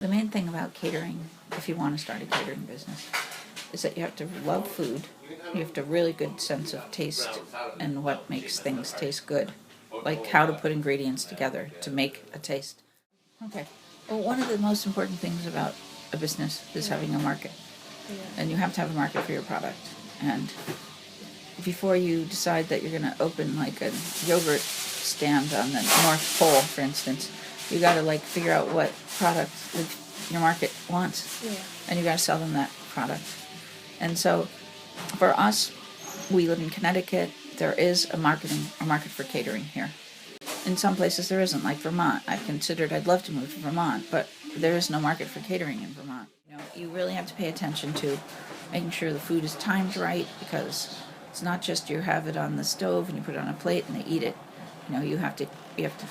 The main thing about catering, if you want to start a catering business, is that you have to love food. You have to really good sense of taste and what makes things taste good, like how to put ingredients together to make a taste. Okay. Well, one of the most important things about a business is having a market, and you have to have a market for your product. And before you decide that you're going to open like a yogurt stand on the North Pole, for instance, you got to like figure out what product your market wants, and you got to sell them that product. And so, for us, we live in Connecticut. There is a market for catering here. In some places there isn't, like Vermont. I'd love to move to Vermont, but there is no market for catering in Vermont. You really have to pay attention to making sure the food is timed right, because it's not just you have it on the stove and you put it on a plate and they eat it. You have to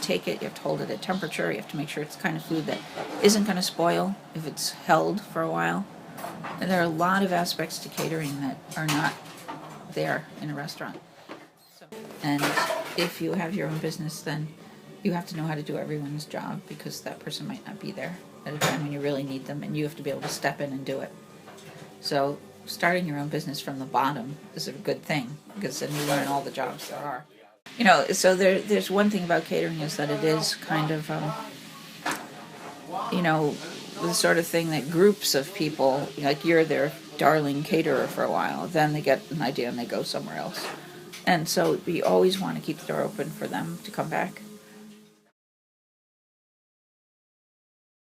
take it, you have to hold it at temperature, you have to make sure it's the kind of food that isn't going to spoil if it's held for a while. And there are a lot of aspects to catering that are not there in a restaurant. And if you have your own business, then you have to know how to do everyone's job, because that person might not be there at a time when you really need them, and you have to be able to step in and do it. So starting your own business from the bottom is a good thing, because then you learn all the jobs there are. So there's one thing about catering is that it is kind of, the sort of thing that groups of people, like you're their darling caterer for a while, then they get an idea and they go somewhere else. And so we always want to keep the door open for them to come back.